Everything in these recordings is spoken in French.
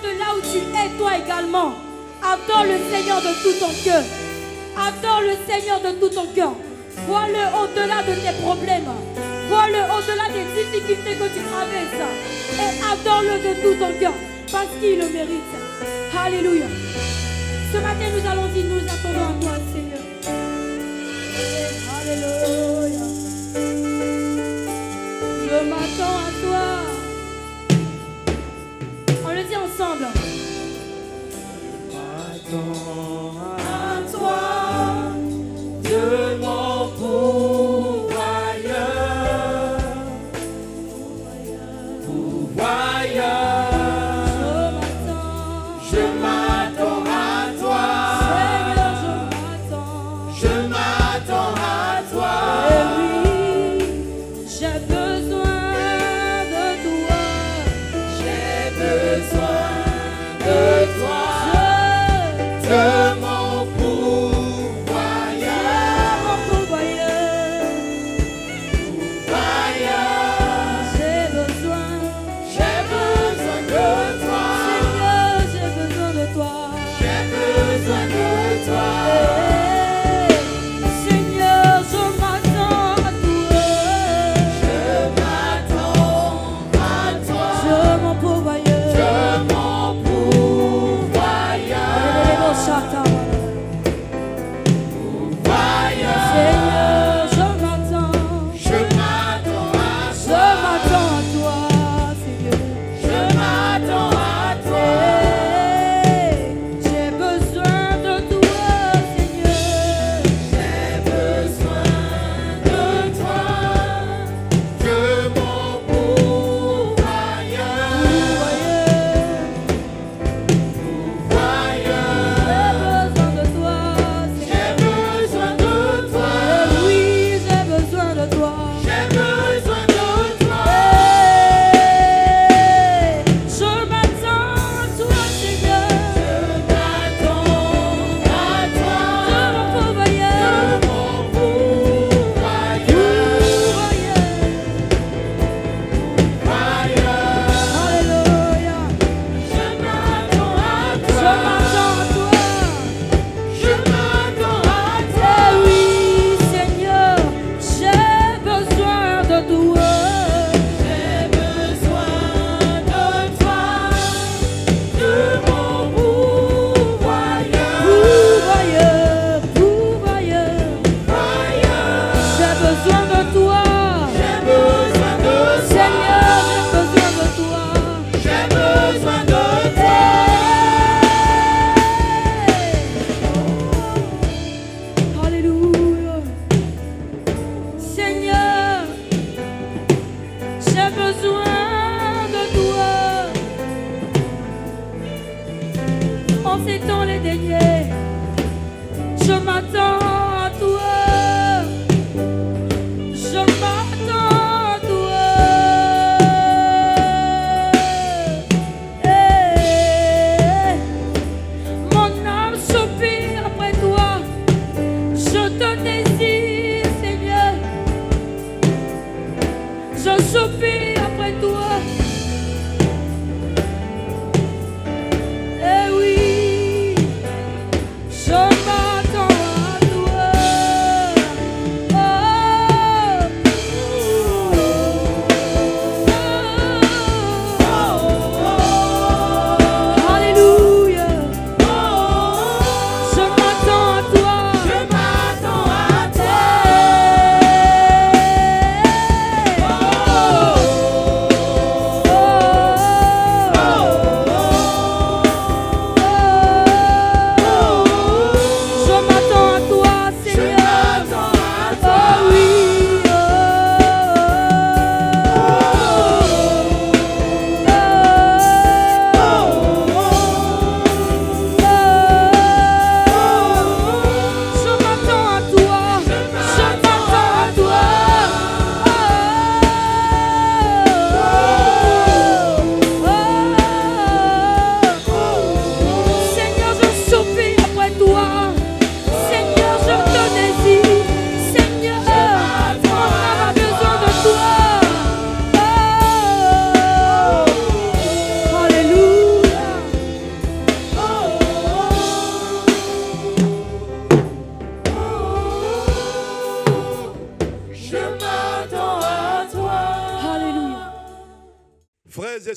importe là où tu es, toi également, adore le Seigneur de tout ton cœur. Adore le Seigneur de tout ton cœur. Vois-le au-delà de tes problèmes. Vois-le au-delà des difficultés que tu traverses. Et adore-le de tout ton cœur. Parce qu'il le mérite. Alléluia. Ce matin, nous allons dire, nous attendons à toi, Seigneur. Alléluia. Je m'attends à toi. On le dit ensemble. Je m'attends à toi, de mon pourvoyeur. Je m'attends à toi, Seigneur, je m'attends. je m'attends à toi. Et oui, j'ai besoin de toi. J'ai besoin de toi, Je de mon pourvoyeur. mon pourvoyeur. J'ai besoin. J'ai besoin de toi, Seigneur, j'ai besoin de toi. j'ai besoin de toi. Seigneur, je m'attends à toi. Je m'attends à toi, Je mon pourvoyeur. je mon pourvoyeur. Seigneur, je m'attends. Je m'attends à Je toi, m'attends à toi, Seigneur. je m'attends à toi. J'ai besoin de toi, Seigneur. J'ai besoin de toi, de mon pourvoyeur. J'ai besoin de toi, Seigneur. Oui, j'ai besoin de toi. J'ai besoin de toi, Je m'attends à toi, Seigneur. je m'attends à toi, De mon pourvoyeur. de mon pourvoyeur. Alléluia. Je m'attends à Je toi, m'attends à toi. je m'attends à toi. Eh oui, Seigneur, j'ai besoin de toi. J'ai besoin de toi, de mon pourvoyeur. Pourvoyeur, j'ai besoin de toi. J'ai besoin de toi, Seigneur, j'ai besoin de toi. j'ai besoin de toi. Alléluia. Seigneur, j'ai besoin de toi. En ces temps les derniers, je m'attends à toi. Je m'attends à toi. Eh,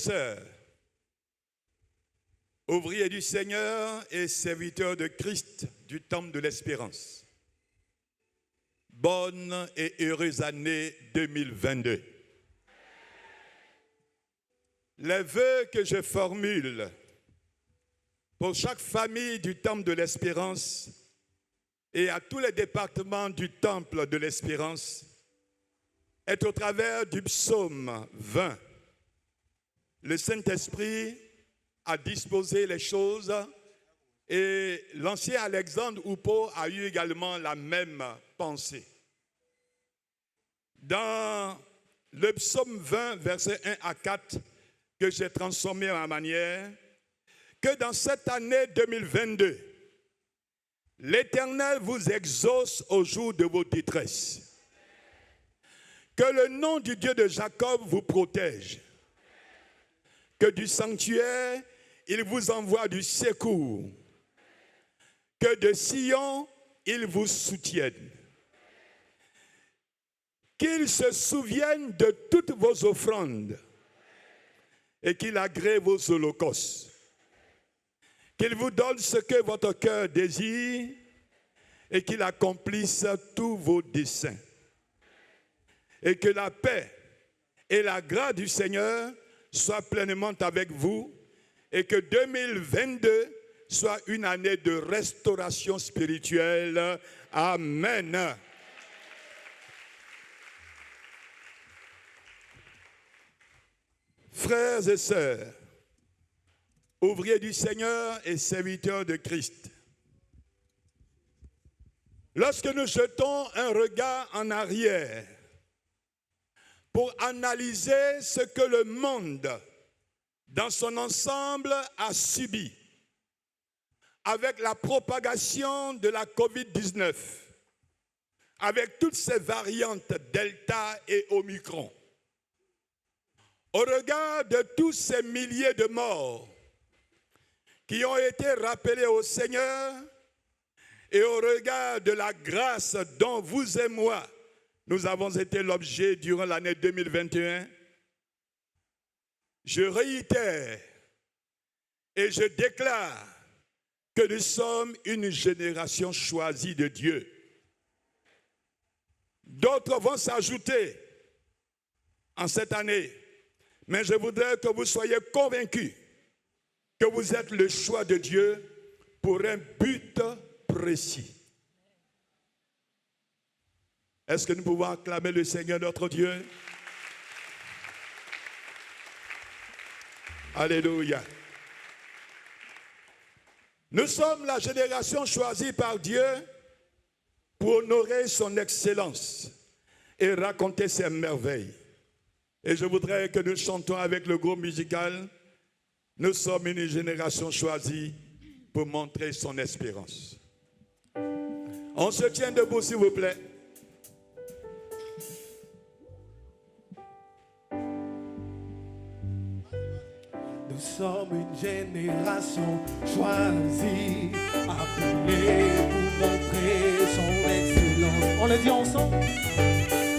sœurs, ouvriers du Seigneur et serviteurs de Christ du temple de l'Espérance, bonne et heureuse année 2022. Les vœux que je formule pour chaque famille du temple de l'Espérance et à tous les départements du temple de l'Espérance est au travers du psaume 20. Le Saint-Esprit a disposé les choses et l'ancien Alexandre Houpeau a eu également la même pensée. Dans le psaume 20, versets 1 à 4, que j'ai transformé à ma manière, que dans cette année 2022, l'Éternel vous exauce au jour de vos détresses. Que le nom du Dieu de Jacob vous protège. Que du sanctuaire, il vous envoie du secours. Que de Sion, il vous soutienne. Qu'il se souvienne de toutes vos offrandes et qu'il agrée vos holocaustes. Qu'il vous donne ce que votre cœur désire et qu'il accomplisse tous vos desseins. Et que la paix et la grâce du Seigneur soient pleinement avec vous et que 2022 soit une année de restauration spirituelle. Amen. Frères et sœurs, ouvriers du Seigneur et serviteurs de Christ, lorsque nous jetons un regard en arrière pour analyser ce que le monde dans son ensemble a subi avec la propagation de la COVID-19, avec toutes ces variantes Delta et Omicron, au regard de tous ces milliers de morts qui ont été rappelés au Seigneur et au regard de la grâce dont vous et moi, nous avons été l'objet durant l'année 2021, je réitère et je déclare que nous sommes une génération choisie de Dieu. D'autres vont s'ajouter en cette année, mais je voudrais que vous soyez convaincus que vous êtes le choix de Dieu pour un but précis. Est-ce que nous pouvons acclamer le Seigneur notre Dieu? Alléluia. Nous sommes la génération choisie par Dieu pour honorer son excellence et raconter ses merveilles. Et je voudrais que nous chantions avec le groupe musical. Nous sommes une génération choisie pour montrer son espérance. On se tient debout, s'il vous plaît. Nous sommes une génération choisie, appelée pour montrer son excellence. On le dit ensemble.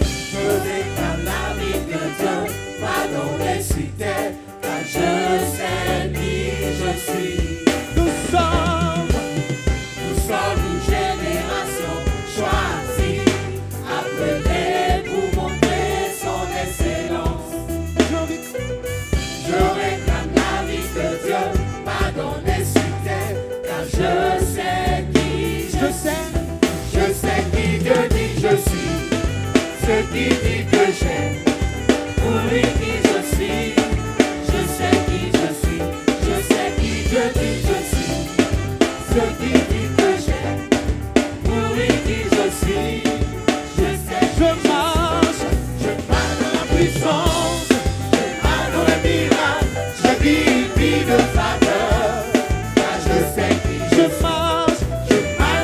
Je déclare la vie de Dieu, pardonné sur terre, car je sais qui je suis. Nous sommes une génération choisie, appelée pour montrer son excellence. Je réclame la vie de Dieu, pardonné sur terre, car je sais qui je suis. Je sais qui Dieu dit que je suis. Ce qui dit que j'aime, pour lui qui je suis, je sais qui je suis, je sais qui Dieu dit que je suis. Ce qui dit que j'aime, pour lui qui je suis, je sais qui je marche dans la puissance, je marche dans les miracles, je vis une vie de faveur, car je sais qui je marche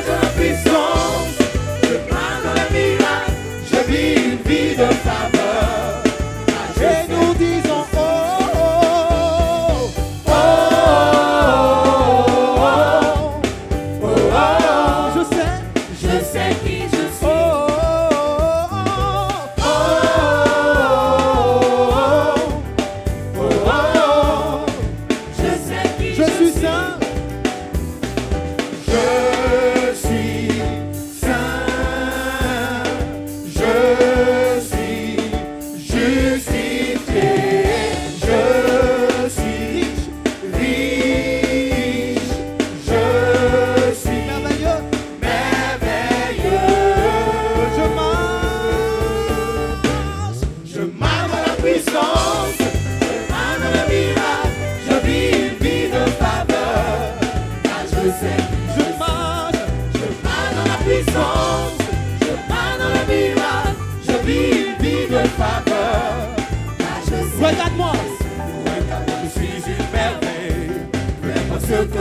dans la puissance, je marche dans les miracles. Une vie de faveur, et nous disons oh, oh, oh, oh, oh, oh, oh, je sais qui je suis. Oh, oh, oh, oh, oh, oh,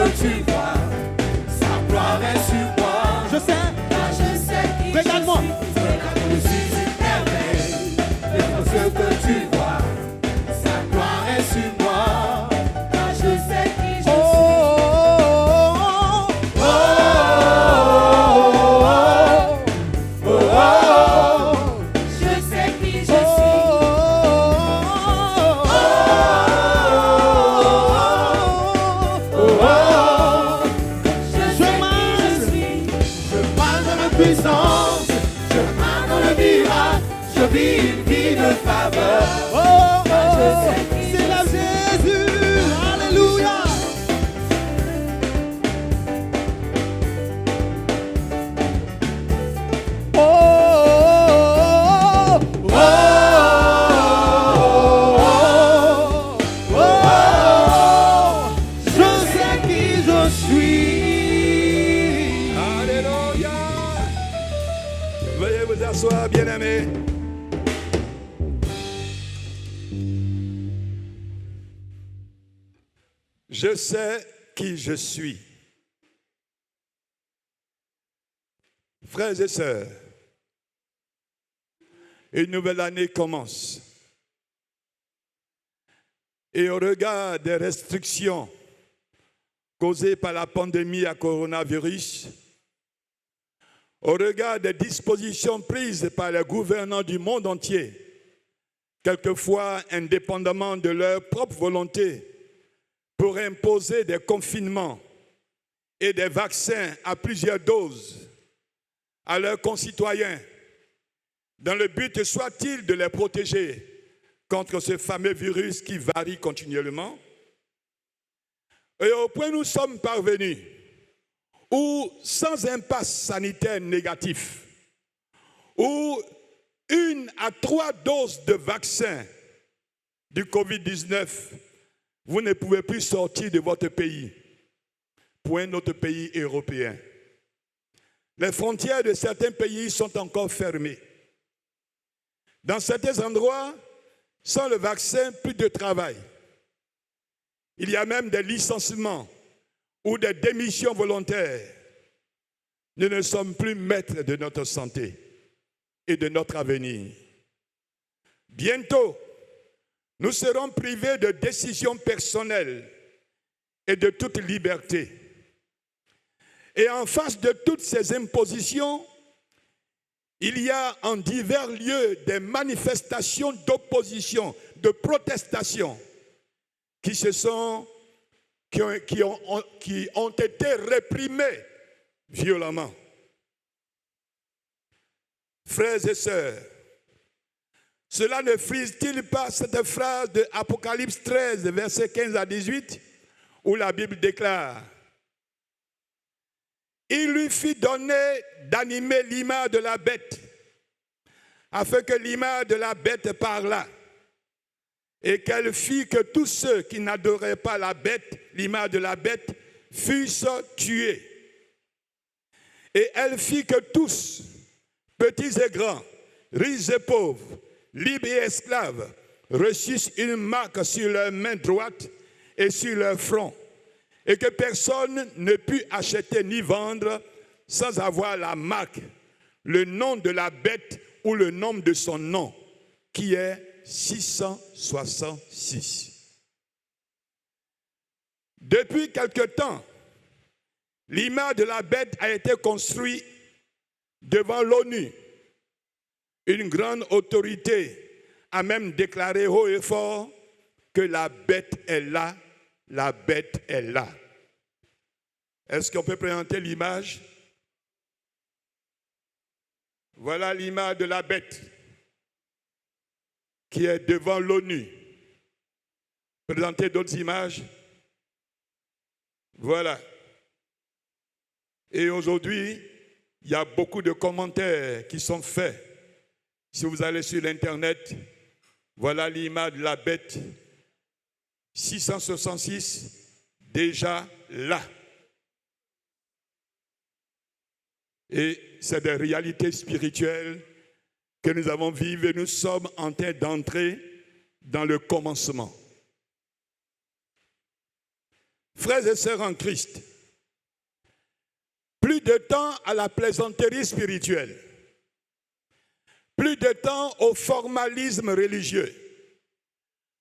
que tu vois, sa gloire est sur moi. Je sais, Car je sais qui regarde-moi. je Je suis une merveille. Et ce que tu vois, sa gloire est sur moi. suis. Car je sais qui je suis. Je sais qui je suis. Je sais qui je suis. Je marche dans la puissance, je marche dans le miracle, je vis une vie de faveur. C'est la Jésus, alléluia. Je sais qui je suis. Alléluia. Veuillez vous asseoir, bien-aimés. Je sais qui je suis. Frères et sœurs, une nouvelle année commence. Et au regard des restrictions causées par la pandémie à coronavirus, au regard des dispositions prises par les gouvernants du monde entier, quelquefois indépendamment de leur propre volonté, pour imposer des confinements et des vaccins à plusieurs doses à leurs concitoyens, dans le but soit-il de les protéger contre ce fameux virus qui varie continuellement. Et au point où nous sommes parvenus, où sans impasse sanitaire négatif, où 1 à 3 doses de vaccin du Covid-19, vous ne pouvez plus sortir de votre pays pour un autre pays européen. Les frontières de certains pays sont encore fermées. Dans certains endroits, sans le vaccin, plus de travail. Il y a même des licenciements ou des démissions volontaires. Nous ne sommes plus maîtres de notre santé et de notre avenir. Bientôt, nous serons privés de décisions personnelles et de toute liberté. Et en face de toutes ces impositions, il y a en divers lieux des manifestations d'opposition, de protestation qui ont été réprimées violemment. Frères et sœurs, cela ne frise-t-il pas cette phrase de Apocalypse 13, versets 15 à 18, où la Bible déclare: il lui fit donner d'animer l'image de la bête, afin que l'image de la bête parlât, et qu'elle fit que tous ceux qui n'adoraient pas la bête, l'image de la bête, fussent tués. Et elle fit que tous, petits et grands, riches et pauvres, libres et esclaves, reçussent une marque sur leur main droite et sur leur front, et que personne ne put acheter ni vendre sans avoir la marque, le nom de la bête ou le nombre de son nom, qui est 666. Depuis quelque temps, l'image de la bête a été construite devant l'ONU. Une grande autorité a même déclaré haut et fort que la bête est là, la bête est là. Est-ce qu'on peut présenter l'image? Voilà l'image de la bête qui est devant l'ONU. Présentez d'autres images. Voilà. Et aujourd'hui, il y a beaucoup de commentaires qui sont faits. Si vous allez sur l'Internet, voilà l'image de la bête 666, déjà là. Et c'est des réalités spirituelles que nous avons vécues et nous sommes en train d'entrer dans le commencement. Frères et sœurs en Christ, plus de temps à la plaisanterie spirituelle, plus de temps au formalisme religieux,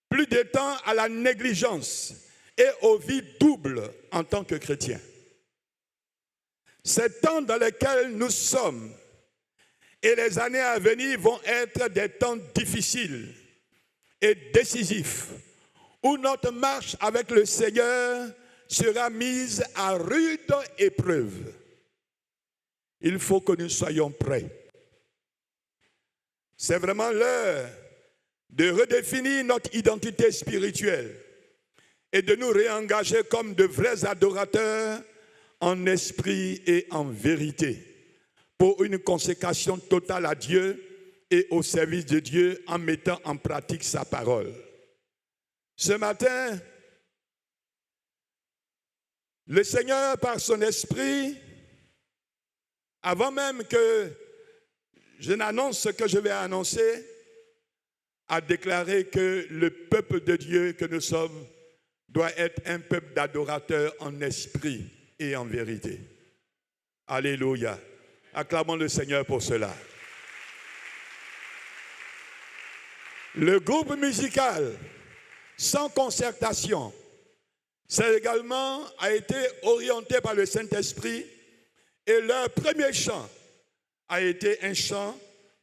plus de temps à la négligence et aux vies doubles en tant que chrétiens. Ces temps dans lesquels nous sommes et les années à venir vont être des temps difficiles et décisifs, où notre marche avec le Seigneur sera mise à rude épreuve. Il faut que nous soyons prêts. C'est vraiment l'heure de redéfinir notre identité spirituelle et de nous réengager comme de vrais adorateurs en esprit et en vérité pour une consécration totale à Dieu et au service de Dieu en mettant en pratique sa parole. Ce matin, le Seigneur, par son esprit, avant même que je n'annonce ce que je vais annoncer, a déclaré que le peuple de Dieu que nous sommes doit être un peuple d'adorateurs en esprit et en vérité. Alléluia. Acclamons le Seigneur pour cela. Le groupe musical, sans concertation, ça également a été orienté par le Saint-Esprit et leur premier chant a été un chant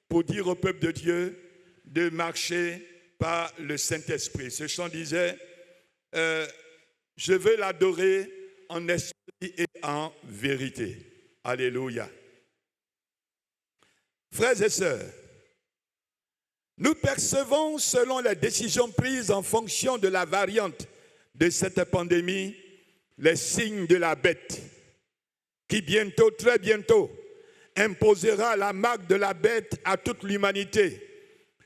pour dire au peuple de Dieu de marcher par le Saint-Esprit. Ce chant disait « Je veux l'adorer en esprit et en vérité. » Alléluia. Frères et sœurs, nous percevons, selon les décisions prises en fonction de la variante de cette pandémie, les signes de la bête, qui bientôt, très bientôt, imposera la marque de la bête à toute l'humanité.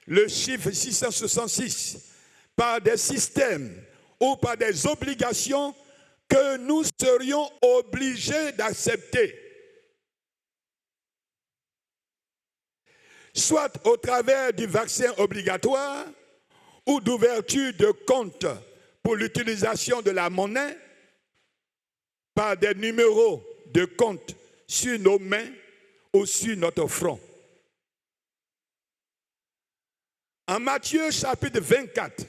Le chiffre 666, par des systèmes ou par des obligations que nous serions obligés d'accepter. Soit au travers du vaccin obligatoire ou d'ouverture de comptes pour l'utilisation de la monnaie, par des numéros de compte sur nos mains ou sur notre front. En Matthieu chapitre 24,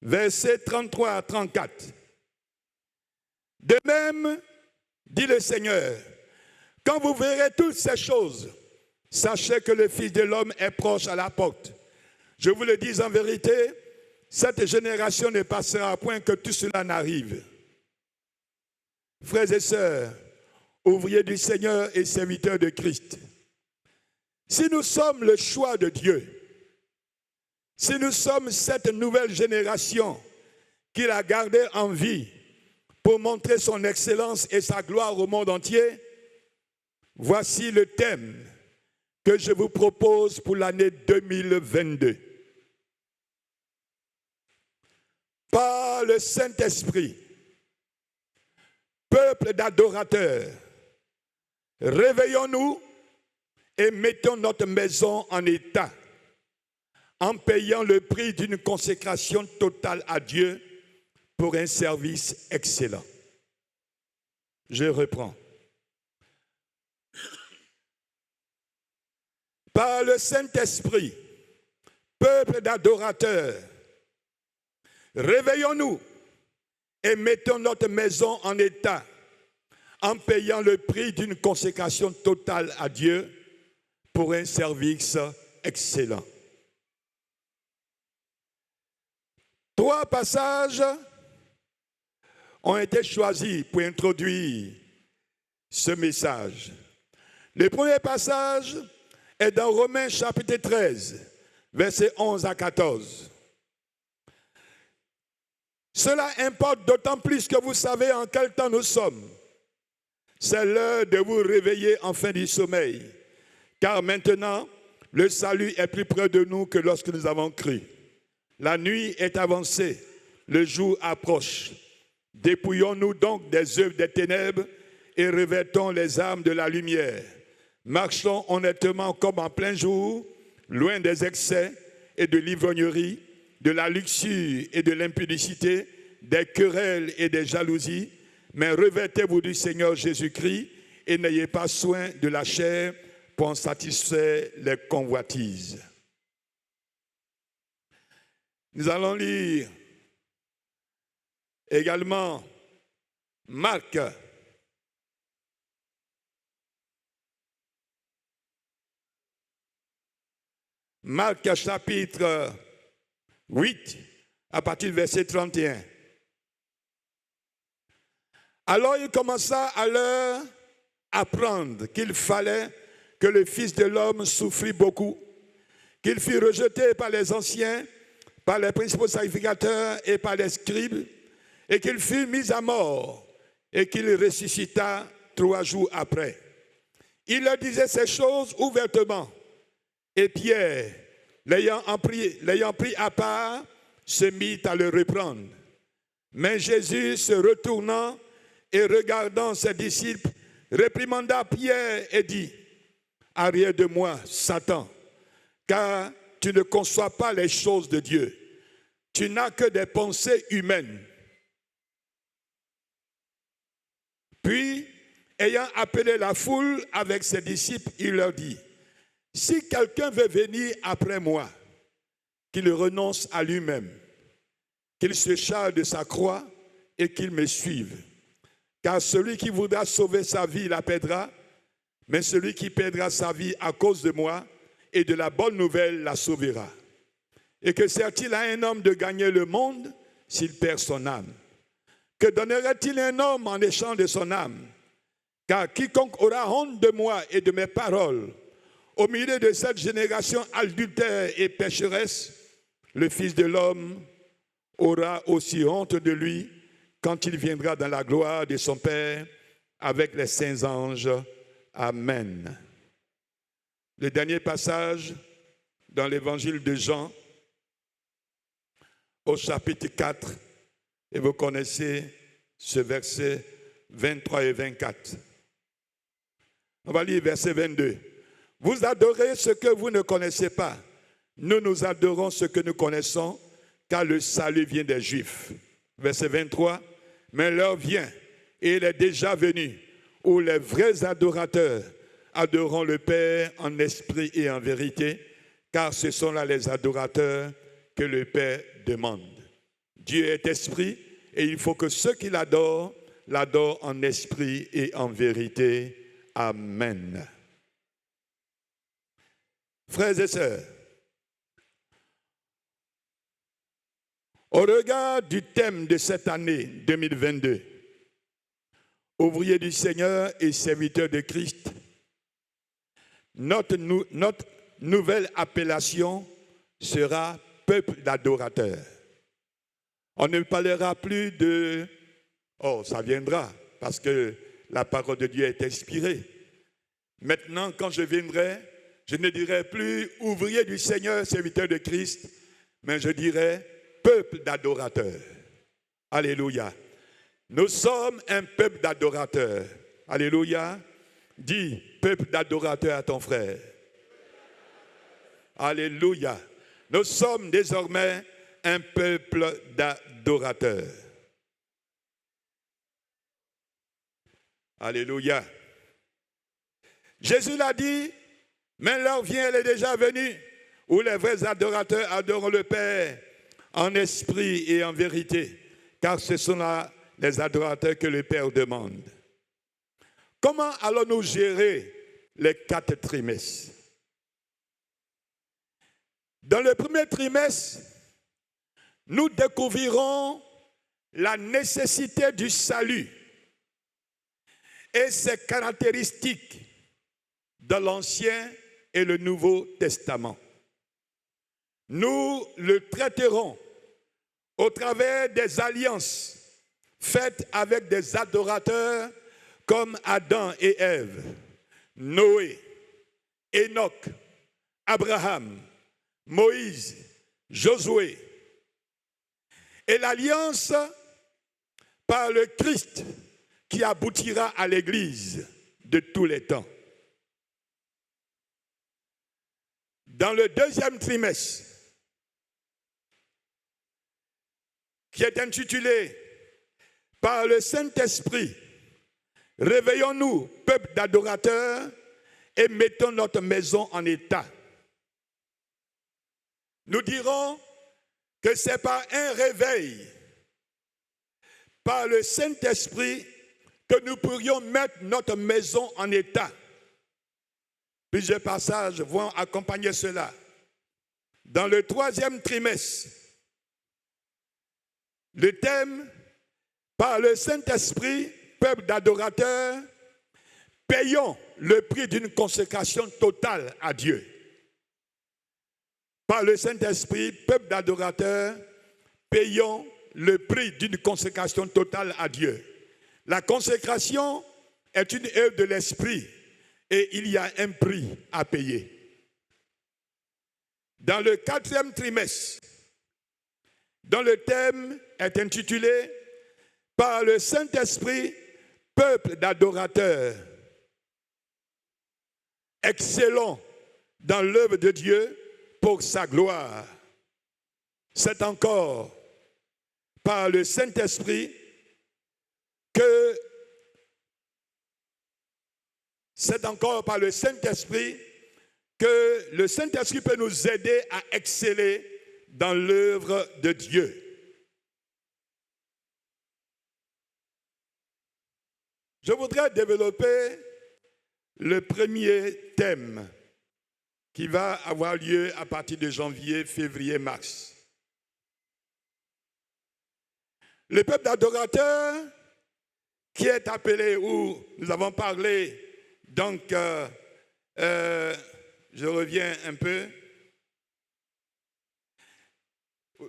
versets 33 à 34, de même, dit le Seigneur, quand vous verrez toutes ces choses, sachez que le Fils de l'homme est proche à la porte. Je vous le dis en vérité, cette génération ne passera à point que tout cela n'arrive. Frères et sœurs, ouvriers du Seigneur et serviteurs de Christ, si nous sommes le choix de Dieu, si nous sommes cette nouvelle génération qu'il a gardée en vie pour montrer son excellence et sa gloire au monde entier, voici le thème que je vous propose pour l'année 2022. Par le Saint-Esprit, peuple d'adorateurs, réveillons-nous et mettons notre maison en état en payant le prix d'une consécration totale à Dieu pour un service excellent. Je reprends. Par le Saint-Esprit, peuple d'adorateurs, réveillons-nous et mettons notre maison en état en payant le prix d'une consécration totale à Dieu pour un service excellent. 3 passages ont été choisis pour introduire ce message. Le premier passage est dans Romains chapitre 13, versets 11 à 14. Cela importe d'autant plus que vous savez en quel temps nous sommes. C'est l'heure de vous réveiller enfin du sommeil, car maintenant, le salut est plus près de nous que lorsque nous avons cru. La nuit est avancée, le jour approche. Dépouillons-nous donc des œuvres des ténèbres et revêtons les armes de la lumière. Marchons honnêtement comme en plein jour, loin des excès et de l'ivrognerie, de la luxure et de l'impudicité, des querelles et des jalousies, mais revêtez-vous du Seigneur Jésus-Christ et n'ayez pas soin de la chair pour en satisfaire les convoitises. Nous allons lire également Marc. Marc chapitre 8, à partir du verset 31. Alors il commença à leur apprendre qu'il fallait que le Fils de l'homme souffrit beaucoup, qu'il fût rejeté par les anciens, par les principaux sacrificateurs et par les scribes, et qu'il fût mis à mort, et qu'il ressuscita 3 jours après. Il leur disait ces choses ouvertement, et Pierre, l'ayant pris à part, se mit à le reprendre. Mais Jésus, se retournant et regardant ses disciples, réprimanda Pierre et dit, « Arrière de moi, Satan, car tu ne conçois pas les choses de Dieu. Tu n'as que des pensées humaines. » Puis, ayant appelé la foule avec ses disciples, il leur dit, « Si quelqu'un veut venir après moi, qu'il renonce à lui-même, qu'il se charge de sa croix et qu'il me suive. Car celui qui voudra sauver sa vie la perdra, mais celui qui perdra sa vie à cause de moi et de la bonne nouvelle la sauvera. Et que sert-il à un homme de gagner le monde s'il perd son âme? Que donnerait-il un homme en échange de son âme? Car quiconque aura honte de moi et de mes paroles, au milieu de cette génération adultère et pécheresse, le Fils de l'homme aura aussi honte de lui quand il viendra dans la gloire de son Père avec les saints anges. Amen. Le dernier passage dans l'évangile de Jean, au chapitre 4, et vous connaissez ce verset 23 et 24. On va lire verset 22. Vous adorez ce que vous ne connaissez pas. Nous adorons ce que nous connaissons, car le salut vient des Juifs. Verset 23. Mais l'heure vient, et il est déjà venu, où les vrais adorateurs adoreront le Père en esprit et en vérité, car ce sont là les adorateurs que le Père demande. Dieu est esprit, et il faut que ceux qui l'adorent en esprit et en vérité. Amen. Frères et sœurs, au regard du thème de cette année 2022, ouvriers du Seigneur et serviteurs de Christ, notre nouvelle appellation sera peuple d'adorateurs. On ne parlera plus de... Oh, ça viendra, parce que la parole de Dieu est inspirée. Maintenant, quand je viendrai, je ne dirai plus ouvrier du Seigneur, serviteur de Christ, mais je dirai peuple d'adorateurs. Alléluia. Nous sommes un peuple d'adorateurs. Alléluia. Dis peuple d'adorateurs à ton frère. Alléluia. Nous sommes désormais un peuple d'adorateurs. Alléluia. Jésus l'a dit, mais l'heure vient, elle est déjà venue, où les vrais adorateurs adorent le Père en esprit et en vérité, car ce sont là les adorateurs que le Père demande. Comment allons-nous gérer les 4 trimestres? Dans le premier trimestre, nous découvrirons la nécessité du salut et ses caractéristiques dans l'Ancien et le Nouveau Testament. Nous le traiterons au travers des alliances faites avec des adorateurs comme Adam et Ève, Noé, Enoch, Abraham, Moïse, Josué, et l'alliance par le Christ qui aboutira à l'Église de tous les temps. Dans le deuxième trimestre, qui est intitulé « Par le Saint-Esprit, réveillons-nous, peuple d'adorateurs, et mettons notre maison en état ». Nous dirons que c'est par un réveil, par le Saint-Esprit, que nous pourrions mettre notre maison en état. Plusieurs passages vont accompagner cela. Dans le 3e trimestre, le thème, par le Saint-Esprit, peuple d'adorateurs, payons le prix d'une consécration totale à Dieu. Par le Saint-Esprit, peuple d'adorateurs, payons le prix d'une consécration totale à Dieu. La consécration est une œuvre de l'Esprit et il y a un prix à payer. Dans le 4e trimestre, dont le thème est intitulé « Par le Saint-Esprit, peuple d'adorateurs, excellons dans l'œuvre de Dieu pour sa gloire ». C'est encore par le Saint-Esprit que le Saint-Esprit peut nous aider à exceller dans l'œuvre de Dieu. Je voudrais développer le premier thème qui va avoir lieu à partir de janvier, février, mars. Le peuple d'adorateurs qui est appelé, où nous avons parlé, donc, je reviens un peu,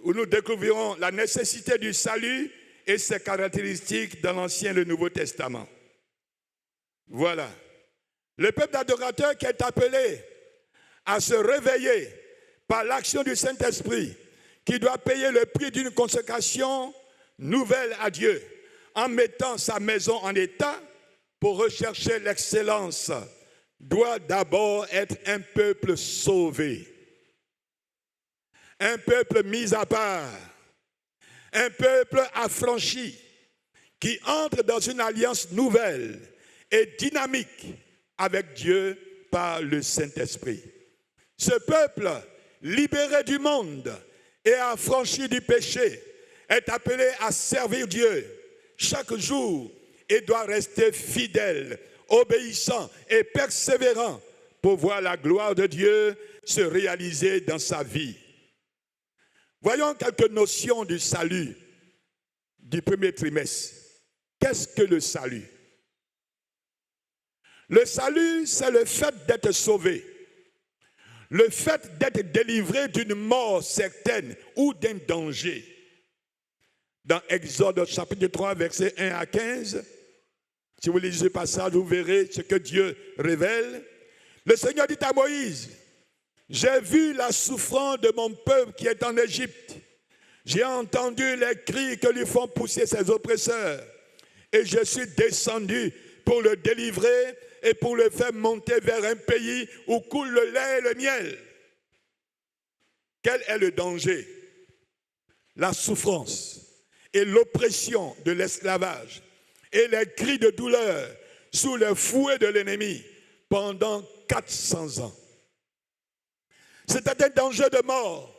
où nous découvrirons la nécessité du salut et ses caractéristiques dans l'Ancien et le Nouveau Testament. Voilà. Le peuple d'adorateurs qui est appelé à se réveiller par l'action du Saint-Esprit, qui doit payer le prix d'une consécration nouvelle à Dieu, en mettant sa maison en état pour rechercher l'excellence, doit d'abord être un peuple sauvé, un peuple mis à part, un peuple affranchi qui entre dans une alliance nouvelle et dynamique avec Dieu par le Saint-Esprit. Ce peuple, libéré du monde et affranchi du péché, est appelé à servir Dieu chaque jour et doit rester fidèle, obéissant et persévérant pour voir la gloire de Dieu se réaliser dans sa vie. Voyons quelques notions du salut du premier trimestre. Qu'est-ce que le salut? Le salut, c'est le fait d'être sauvé, le fait d'être délivré d'une mort certaine ou d'un danger. Dans Exode chapitre 3, versets 1 à 15, si vous lisez ce passage, vous verrez ce que Dieu révèle. Le Seigneur dit à Moïse, « J'ai vu la souffrance de mon peuple qui est en Égypte. J'ai entendu les cris que lui font pousser ses oppresseurs. Et je suis descendu pour le délivrer et pour le faire monter vers un pays où coule le lait et le miel. » Quel est le danger? La souffrance et l'oppression de l'esclavage et les cris de douleur sous le fouet de l'ennemi pendant 400 ans. C'était un danger de mort.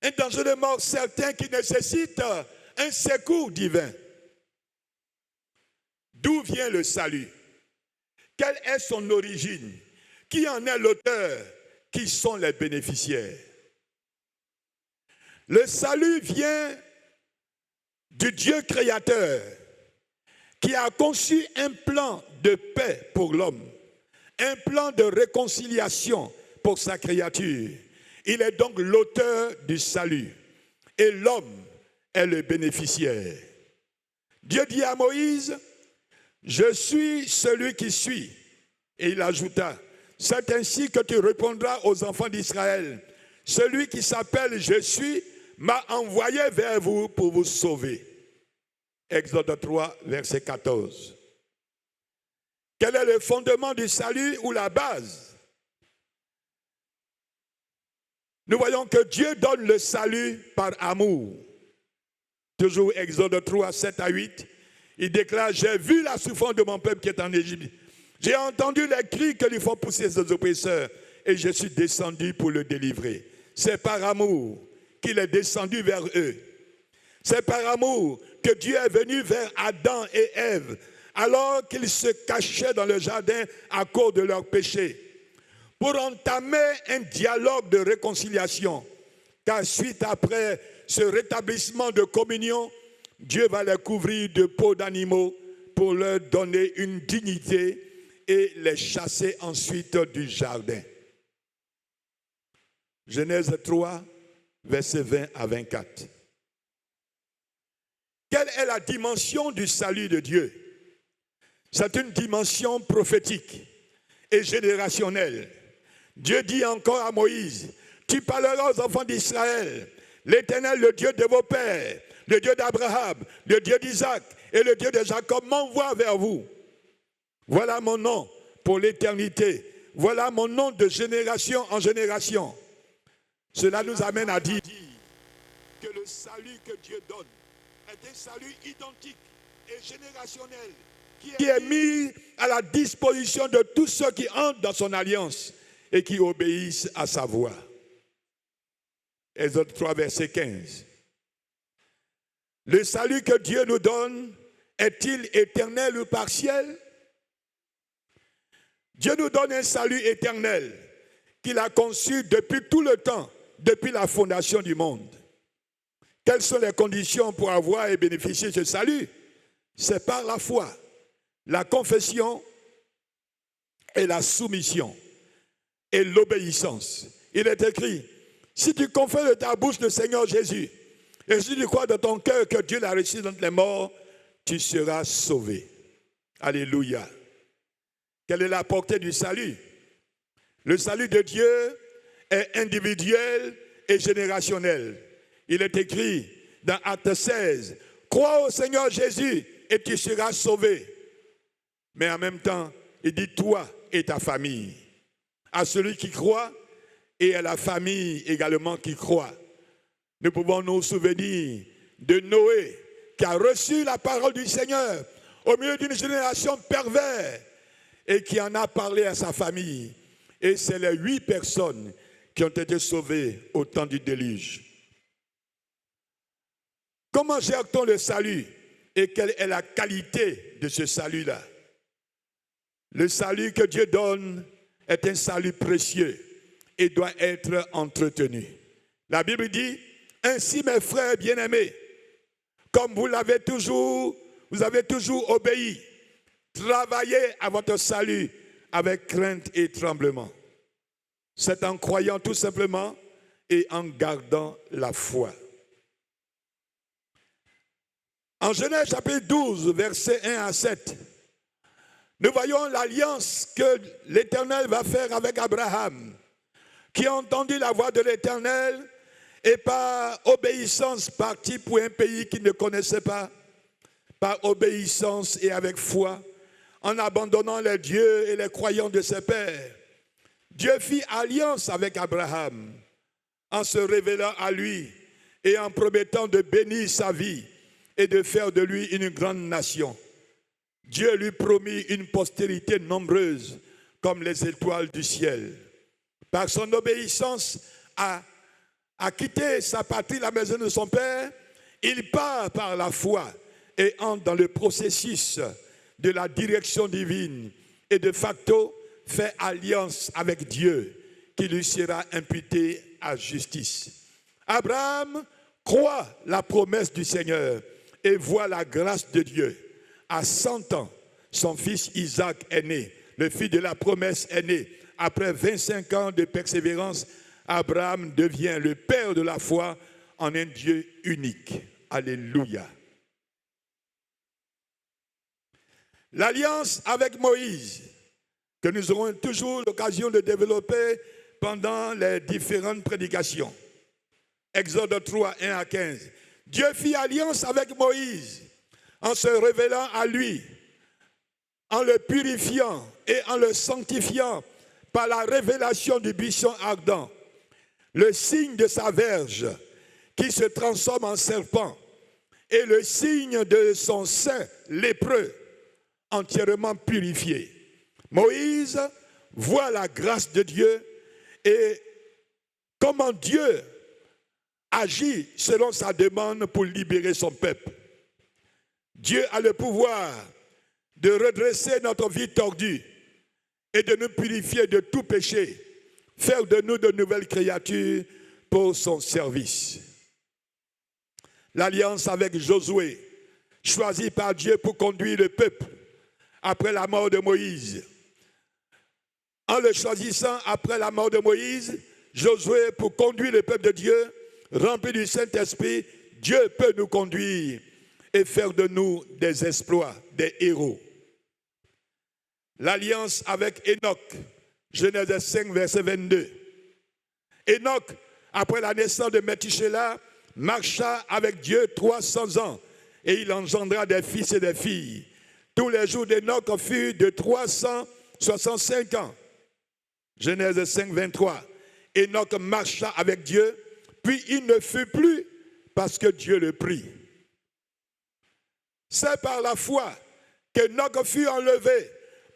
Un danger de mort certain qui nécessite un secours divin. D'où vient le salut? Quelle est son origine? Qui en est l'auteur? Qui sont les bénéficiaires? Le salut vient du Dieu créateur qui a conçu un plan de paix pour l'homme, un plan de réconciliation pour sa créature. Il est donc l'auteur du salut et l'homme est le bénéficiaire. Dieu dit à Moïse, « Je suis celui qui suis. » Et il ajouta, « C'est ainsi que tu répondras aux enfants d'Israël. Celui qui s'appelle « Je suis » m'a envoyé vers vous pour vous sauver. » Exode 3, verset 14. Quel est le fondement du salut ou la base? nous voyons que Dieu donne le salut par amour. Toujours Exode 3, 7 à 8, il déclare, j'ai vu la souffrance de mon peuple qui est en Égypte. J'ai entendu les cris que lui font pousser ses oppresseurs et je suis descendu pour le délivrer. C'est par amour qu'il est descendu vers eux. C'est par amour que Dieu est venu vers Adam et Ève alors qu'ils se cachaient dans le jardin à cause de leurs péchés, pour entamer un dialogue de réconciliation. Car suite après ce rétablissement de communion, Dieu va les couvrir de peaux d'animaux pour leur donner une dignité et les chasser ensuite du jardin. Genèse 3, versets 20 à 24. Quelle est la dimension du salut de Dieu? C'est une dimension prophétique et générationnelle. Dieu dit encore à Moïse, tu parleras aux enfants d'Israël, l'Éternel, le Dieu de vos pères, le Dieu d'Abraham, le Dieu d'Isaac et le Dieu de Jacob m'envoie vers vous. Voilà mon nom pour l'éternité. Voilà mon nom de génération en génération. Cela nous amène à dire que le salut que Dieu donne est un salut identique et générationnel qui est mis à la disposition de tous ceux qui entrent dans son alliance et qui obéissent à sa voix. Exode 3, verset 15. Le salut que Dieu nous donne est-il éternel ou partiel? Dieu nous donne un salut éternel qu'il a conçu depuis tout le temps, depuis la fondation du monde. Quelles sont les conditions pour avoir et bénéficier de ce salut? C'est par la foi, la confession et la soumission et l'obéissance. Il est écrit, si tu confesses de ta bouche le Seigneur Jésus et si tu crois de ton cœur que Dieu l'a ressuscité d'entre les morts, tu seras sauvé. Alléluia. Quelle est la portée du salut? Le salut de Dieu est individuel et générationnel. Il est écrit dans Acte 16, crois au Seigneur Jésus et tu seras sauvé. Mais en même temps, il dit toi et ta famille. À celui qui croit et à la famille également qui croit. Nous pouvons nous souvenir de Noé qui a reçu la parole du Seigneur au milieu d'une génération perverse et qui en a parlé à sa famille. Et c'est les 8 personnes qui ont été sauvées au temps du déluge. Comment gère-t-on le salut et quelle est la qualité de ce salut-là? Le salut que Dieu donne est un salut précieux et doit être entretenu. La Bible dit, ainsi mes frères bien-aimés, comme vous avez toujours obéi, travaillez à votre salut avec crainte et tremblement. C'est en croyant tout simplement et en gardant la foi. En Genèse chapitre 12, versets 1 à 7, nous voyons l'alliance que l'Éternel va faire avec Abraham, qui a entendu la voix de l'Éternel et par obéissance parti pour un pays qu'il ne connaissait pas, par obéissance et avec foi, en abandonnant les dieux et les croyants de ses pères. Dieu fit alliance avec Abraham en se révélant à lui et en promettant de bénir sa vie et de faire de lui une grande nation. Dieu lui promit une postérité nombreuse comme les étoiles du ciel. Par son obéissance à quitter sa patrie, la maison de son père, il part par la foi et entre dans le processus de la direction divine et de facto fait alliance avec Dieu qui lui sera imputé à justice. Abraham croit la promesse du Seigneur et voit la grâce de Dieu. À 100 ans, son fils Isaac est né. Le fils de la promesse est né. Après 25 ans de persévérance, Abraham devient le père de la foi en un Dieu unique. Alléluia. L'alliance avec Moïse, que nous aurons toujours l'occasion de développer pendant les différentes prédications. Exode 3, 1 à 15. Dieu fit alliance avec Moïse en se révélant à lui, en le purifiant et en le sanctifiant par la révélation du buisson ardent. le signe de sa verge qui se transforme en serpent et le signe de son sein lépreux entièrement purifié. Moïse voit la grâce de Dieu et comment Dieu agit selon sa demande pour libérer son peuple. Dieu a le pouvoir de redresser notre vie tordue et de nous purifier de tout péché, faire de nous de nouvelles créatures pour son service. L'alliance avec Josué, choisi par Dieu pour conduire le peuple après la mort de Moïse. En le choisissant après la mort de Moïse, Josué pour conduire le peuple de Dieu, rempli du Saint-Esprit, Dieu peut nous conduire et faire de nous des exploits, des héros. L'alliance avec Enoch, Genèse 5, verset 22. Enoch, après la naissance de Methushélah, marcha avec Dieu 300 ans et il engendra des fils et des filles. Tous les jours d'Enoch furent de 365 ans. Genèse 5, 23. Enoch marcha avec Dieu, puis il ne fut plus parce que Dieu le prit. C'est par la foi qu'Enoch fut enlevé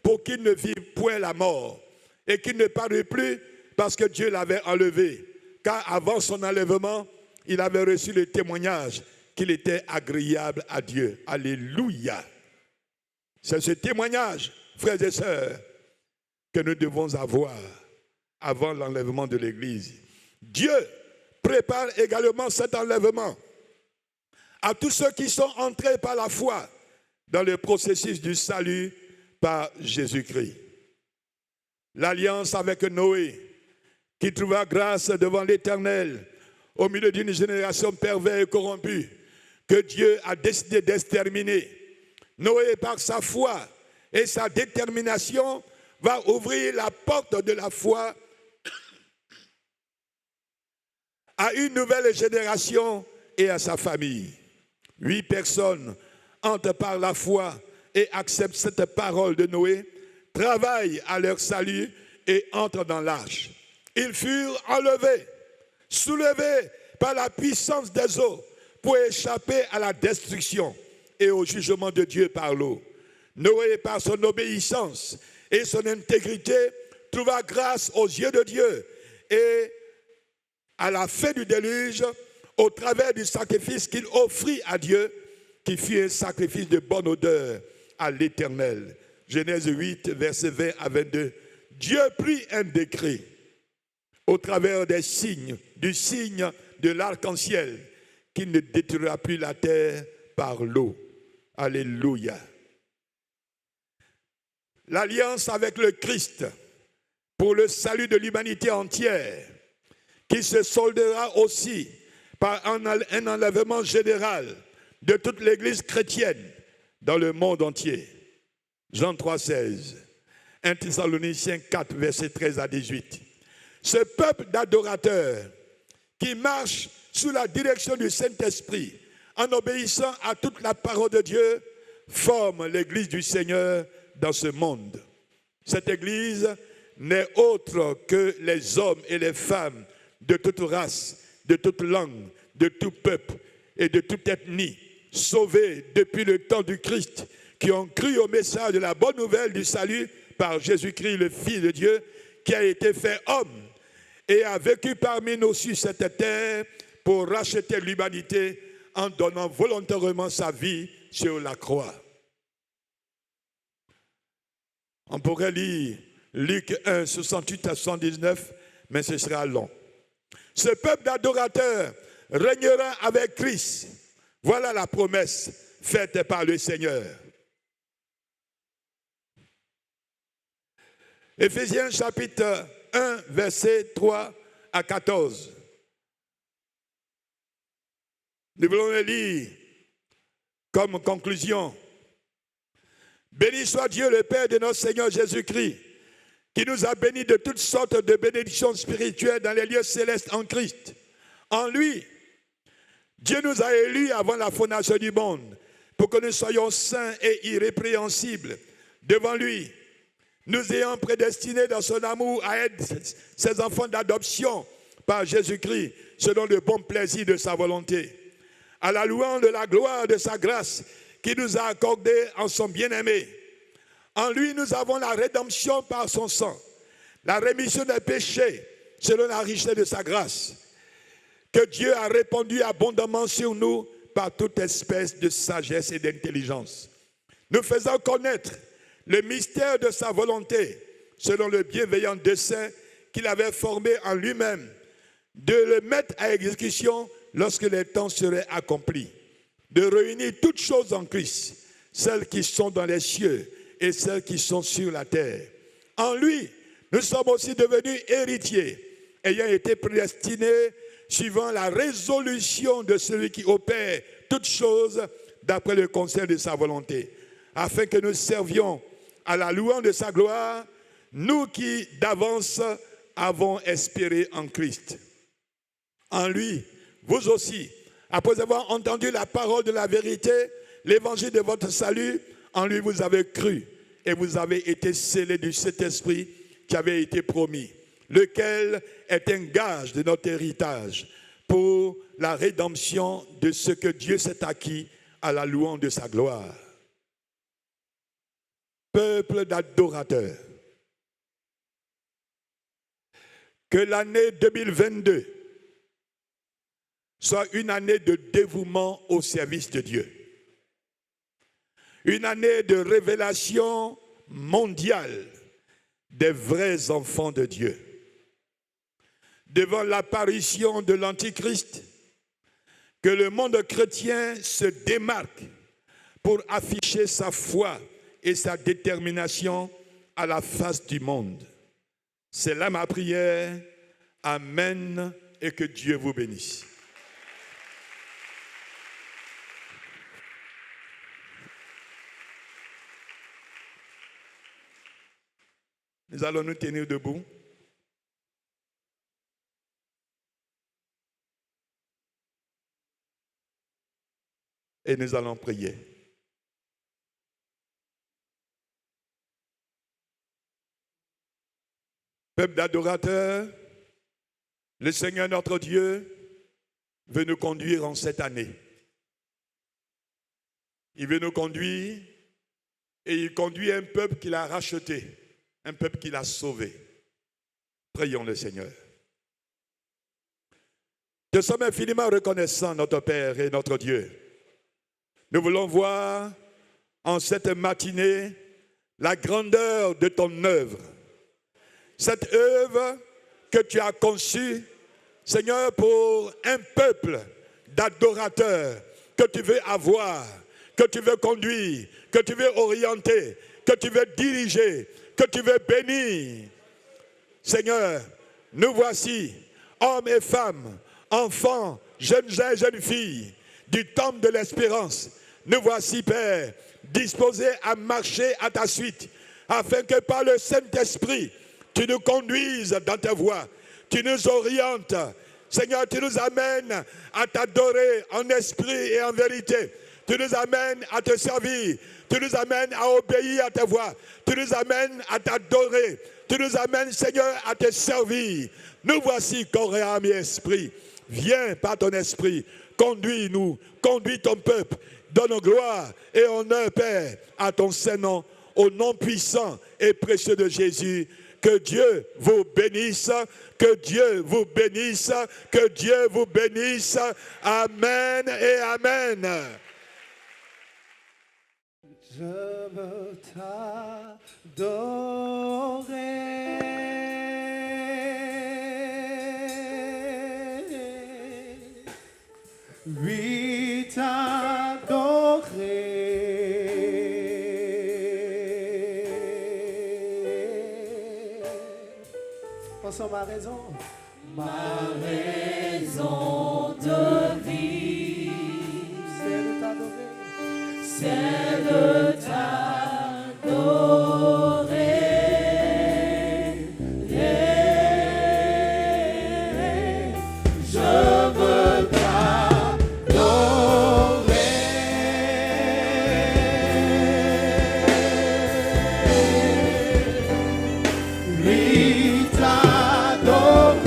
pour qu'il ne vive point la mort et qu'il ne parut plus parce que Dieu l'avait enlevé. Car avant son enlèvement, il avait reçu le témoignage qu'il était agréable à Dieu. Alléluia. C'est ce témoignage, frères et sœurs, que nous devons avoir avant l'enlèvement de l'Église. Dieu prépare également cet enlèvement à tous ceux qui sont entrés par la foi dans le processus du salut par Jésus-Christ. L'alliance avec Noé, qui trouva grâce devant l'Éternel au milieu d'une génération perverse et corrompue, que Dieu a décidé d'exterminer. Noé, par sa foi et sa détermination, va ouvrir la porte de la foi à une nouvelle génération et à sa famille. 8 personnes entrent par la foi et acceptent cette parole de Noé, travaillent à leur salut et entrent dans l'arche. Ils furent enlevés, soulevés par la puissance des eaux pour échapper à la destruction et au jugement de Dieu par l'eau. Noé, par son obéissance et son intégrité, trouva grâce aux yeux de Dieu et à la fin du déluge, au travers du sacrifice qu'il offrit à Dieu, qui fut un sacrifice de bonne odeur à l'Éternel. Genèse 8, versets 20 à 22. Dieu prit un décret au travers des signes, du signe de l'arc-en-ciel, qui ne détruira plus la terre par l'eau. Alléluia. L'alliance avec le Christ pour le salut de l'humanité entière, qui se soldera aussi par un enlèvement général de toute l'Église chrétienne dans le monde entier. Jean 3, 16. 1 Thessaloniciens 4, versets 13 à 18. Ce peuple d'adorateurs qui marche sous la direction du Saint-Esprit en obéissant à toute la parole de Dieu forme l'Église du Seigneur dans ce monde. Cette Église n'est autre que les hommes et les femmes de toute race, de toute langue, de tout peuple et de toute ethnie, sauvés depuis le temps du Christ, qui ont cru au message de la bonne nouvelle du salut par Jésus-Christ, le Fils de Dieu, qui a été fait homme et a vécu parmi nous sur cette terre pour racheter l'humanité en donnant volontairement sa vie sur la croix. On pourrait lire Luc 1, 68 à 119, mais ce sera long. Ce peuple d'adorateurs régnera avec Christ. Voilà la promesse faite par le Seigneur. Éphésiens chapitre 1, versets 3 à 14. Nous voulons le lire comme conclusion. Béni soit Dieu le Père de notre Seigneur Jésus-Christ, qui nous a bénis de toutes sortes de bénédictions spirituelles dans les lieux célestes en Christ. En lui, Dieu nous a élus avant la fondation du monde pour que nous soyons saints et irrépréhensibles devant lui, nous ayant prédestinés dans son amour à être ses enfants d'adoption par Jésus-Christ, selon le bon plaisir de sa volonté. À la louange de la gloire de sa grâce, qui nous a accordé en son bien-aimé. En lui, nous avons la rédemption par son sang, la rémission des péchés, selon la richesse de sa grâce, que Dieu a répandu abondamment sur nous par toute espèce de sagesse et d'intelligence. Nous faisons connaître le mystère de sa volonté, selon le bienveillant dessein qu'il avait formé en lui-même, de le mettre à exécution lorsque les temps seraient accomplis, de réunir toutes choses en Christ, celles qui sont dans les cieux et celles qui sont sur la terre. En lui, nous sommes aussi devenus héritiers, ayant été prédestinés suivant la résolution de celui qui opère toutes choses d'après le conseil de sa volonté, afin que nous servions à la louange de sa gloire, nous qui d'avance avons espéré en Christ. En lui, vous aussi, après avoir entendu la parole de la vérité, l'évangile de votre salut, en lui vous avez cru et vous avez été scellés du Saint-Esprit qui avait été promis, lequel est un gage de notre héritage pour la rédemption de ce que Dieu s'est acquis à la louange de sa gloire. Peuple d'adorateurs, que l'année 2022 soit une année de dévouement au service de Dieu. Une année de révélation mondiale des vrais enfants de Dieu. Devant l'apparition de l'Antichrist, que le monde chrétien se démarque pour afficher sa foi et sa détermination à la face du monde. C'est là ma prière. Amen et que Dieu vous bénisse. Nous allons nous tenir debout. Et nous allons prier. Peuple d'adorateurs, le Seigneur notre Dieu veut nous conduire en cette année. Il veut nous conduire et il conduit un peuple qu'il a racheté, un peuple qu'il a sauvé. Prions le Seigneur. Nous sommes infiniment reconnaissants, notre Père et notre Dieu. Nous voulons voir en cette matinée la grandeur de ton œuvre. Cette œuvre que tu as conçue, Seigneur, pour un peuple d'adorateurs que tu veux avoir, que tu veux conduire, que tu veux orienter, que tu veux diriger, que tu veux bénir. Seigneur, nous voici, hommes et femmes, enfants, jeunes et jeunes filles, du temple de l'espérance. Nous voici, Père, disposés à marcher à ta suite, afin que par le Saint-Esprit, tu nous conduises dans ta voie, tu nous orientes. Seigneur, tu nous amènes à t'adorer en esprit et en vérité. Tu nous amènes à te servir. Tu nous amènes à obéir à ta voix. Tu nous amènes à t'adorer. Tu nous amènes, Seigneur, à te servir. Nous voici, corps et âme et esprit. Viens par ton esprit. Conduis-nous. Conduis ton peuple. Donne gloire et honneur, Père, à ton Saint-Nom. Au nom puissant et précieux de Jésus. Que Dieu vous bénisse, que Dieu vous bénisse, que Dieu vous bénisse. Amen et Amen. Je veux t'adorer, oui t'adorer. Pensons ma raison de vivre, c'est de t'adorer. c'est de t'adorer. Je veux t'adorer. Oui, t'adorer.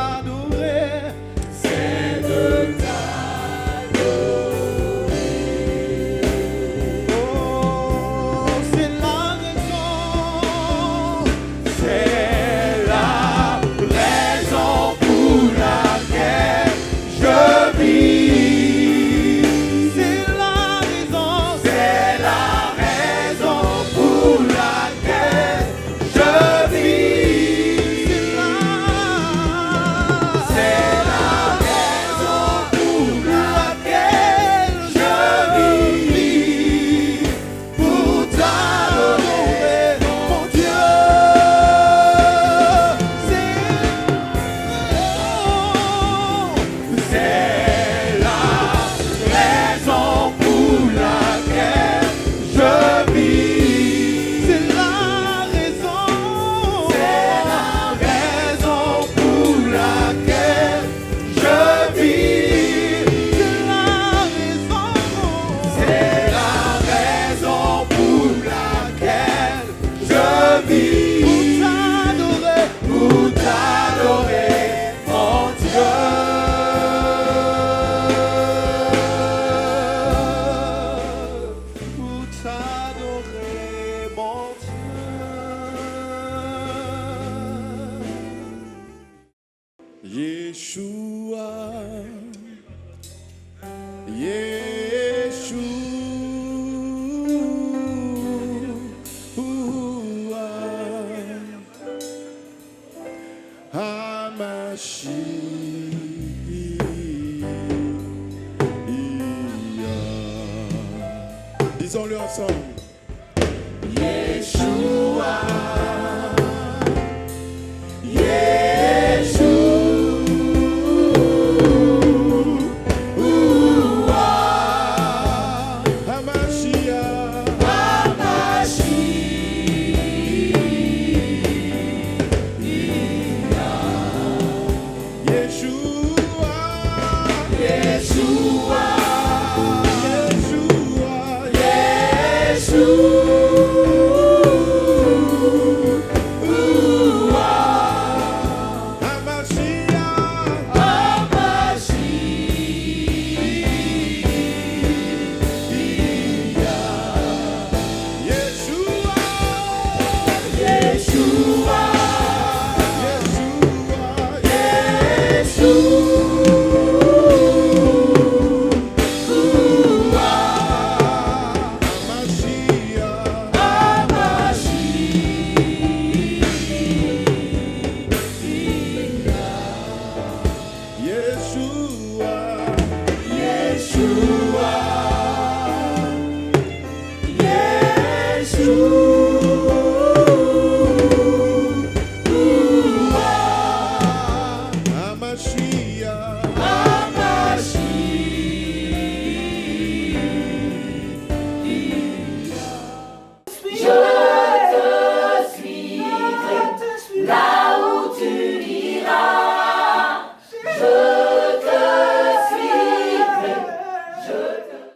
t'adorer. c'est de Oh, c'est la raison. C'est la raison pour laquelle je vis. C'est la raison. C'est la raison pour laquelle je vis. C'est la raison pour laquelle je vis. Pour t'adorer, mon Dieu. C'est la raison pour laquelle je vis. C'est la raison. C'est la raison pour laquelle je vis. C'est la raison. C'est la raison pour laquelle je vis. Pour t'adorer. Pour t'adorer, mon Dieu. Pour t'adorer, mon Dieu. Yeshua, Yeshua, Hamashiach. Disons-le ensemble. Yeshua, Yeshua, Hamashiach. Hamashiach. Yeshua.